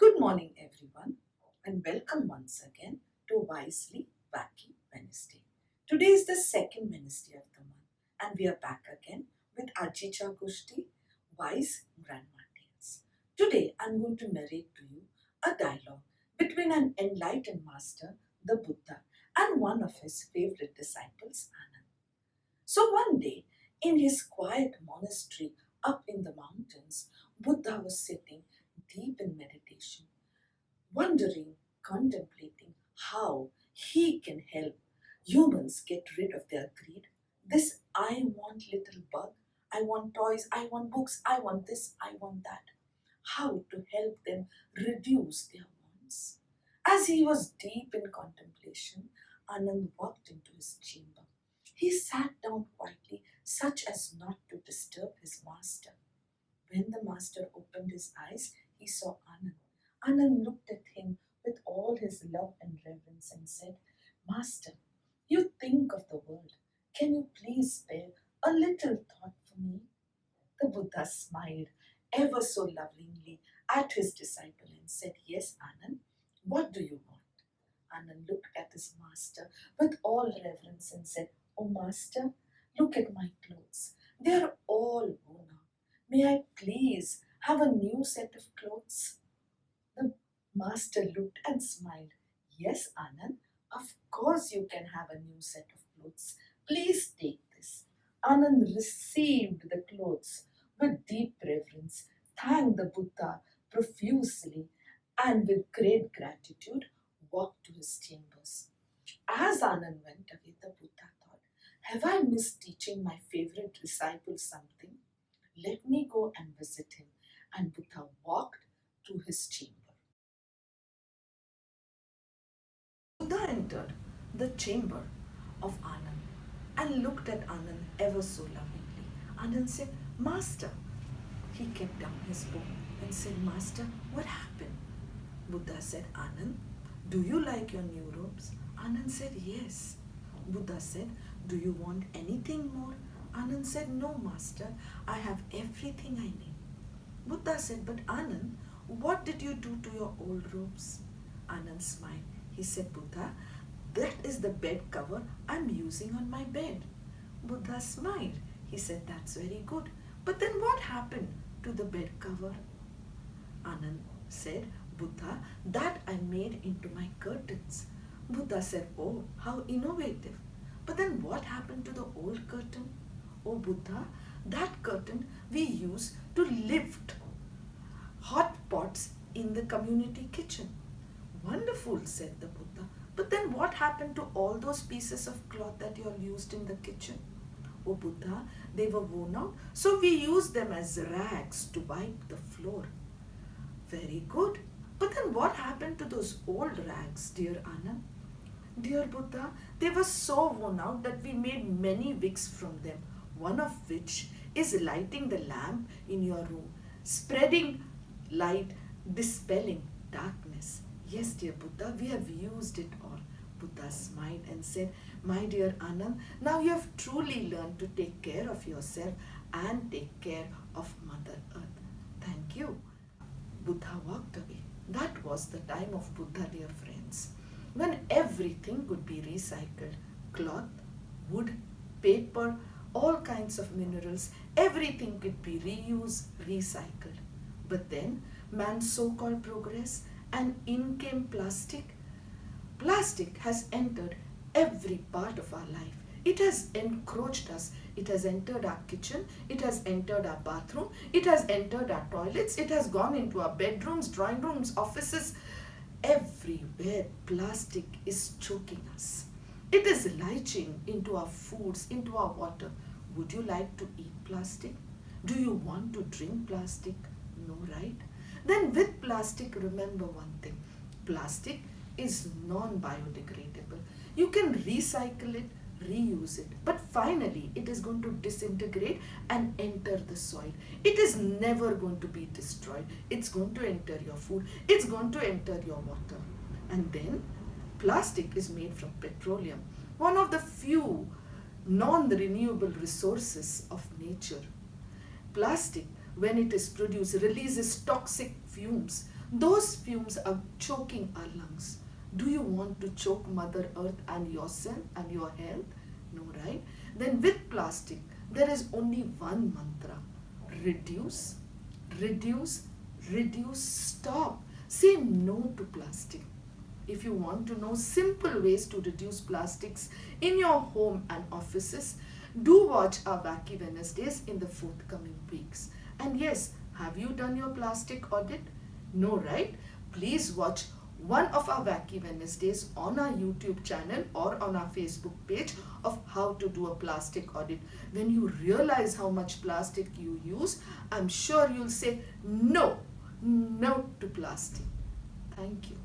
Good morning, everyone, and welcome once again to Wisely Wacky Wednesday. Today is the second Wednesday of the month, and we are back again with Ajicha Gushti, Wise Grandma Tales. Today, I'm going to narrate to you a dialogue between an enlightened master, the Buddha, and one of his favorite disciples, Anand. So one day, in his quiet monastery up in the mountains, Buddha was sitting deep in meditation, wondering, contemplating how he can help humans get rid of their greed. This I want little bug, I want toys, I want books, I want this, I want that. How to help them reduce their wants. As he was deep in contemplation, Anand walked into his chamber. He sat down quietly, such as not to disturb his master. When the master opened his eyes, he saw Anand. Anand looked at him with all his love and reverence and said, Master, you think of the world. Can you please spare a little thought for me? The Buddha smiled ever so lovingly at his disciple and said, Yes, Anand, what do you want? Anand looked at his master with all reverence and said, Oh, master, look at my clothes. They are all worn out. May I please have a new set of clothes? The master looked and smiled. Yes, Anand, of course you can have a new set of clothes. Please take this. Anand received the clothes with deep reverence, thanked the Buddha profusely, and with great gratitude walked to his chambers. As Anand went away, the Buddha thought, Have I missed teaching my favorite disciple something? Let me go and visit him. And Buddha walked to his chamber. Buddha entered the chamber of Anand and looked at Anand ever so lovingly. Anand said, Master. He kept down his book and said, Master, what happened? Buddha said, Anand, do you like your new robes? Anand said, Yes. Buddha said, Do you want anything more? Anand said, No, Master, I have everything I need. Buddha said, But Anand, what did you do to your old robes? Anand smiled. He said, Buddha, that is the bed cover I'm using on my bed. Buddha smiled. He said, That's very good. But then what happened to the bed cover? Anand said, Buddha, that I made into my curtains. Buddha said, Oh, how innovative. But then what happened to the old curtain? Oh, Buddha, that curtain we use to lift hot pots in the community kitchen. Wonderful, said the Buddha. But then what happened to all those pieces of cloth that you all used in the kitchen? Oh, Buddha, they were worn out, so we used them as rags to wipe the floor. Very good. But then what happened to those old rags, dear Anand? Dear Buddha, they were so worn out that we made many wicks from them, one of which is lighting the lamp in your room, spreading light, dispelling darkness. Yes, dear Buddha, we have used it all. Buddha smiled and said, My dear Anand, now you have truly learned to take care of yourself and take care of Mother Earth. Thank you. Buddha walked away. That was the time of Buddha, dear friends, when everything could be recycled. Cloth, wood, paper, all kinds of minerals, everything could be reused, recycled. But then man's so-called progress, and in came plastic. Plastic has entered every part of our life. It has encroached us. It has entered our kitchen. It has entered our bathroom. It has entered our toilets. It has gone into our bedrooms, drawing rooms, offices. Everywhere plastic is choking us. It is leaching into our foods, into our water. Would you like to eat plastic? Do you want to drink plastic? No, right? Then with plastic, remember one thing. Plastic is non-biodegradable. You can recycle it, reuse it, but finally it is going to disintegrate and enter the soil. It is never going to be destroyed. It's going to enter your food. It's going to enter your water. And then plastic is made from petroleum, one of the few non-renewable resources of nature. Plastic, when it is produced, releases toxic fumes. Those fumes are choking our lungs. Do you want to choke Mother Earth and yourself and your health? No, right? Then with plastic, there is only one mantra: reduce, reduce, reduce, stop. Say no to plastic. If you want to know simple ways to reduce plastics in your home and offices, do watch our Wacky Wednesdays in the forthcoming weeks. And yes, have you done your plastic audit? No, right? Please watch one of our Wacky Wednesdays on our YouTube channel or on our Facebook page of how to do a plastic audit. When you realize how much plastic you use, I'm sure you'll say no, no to plastic. Thank you.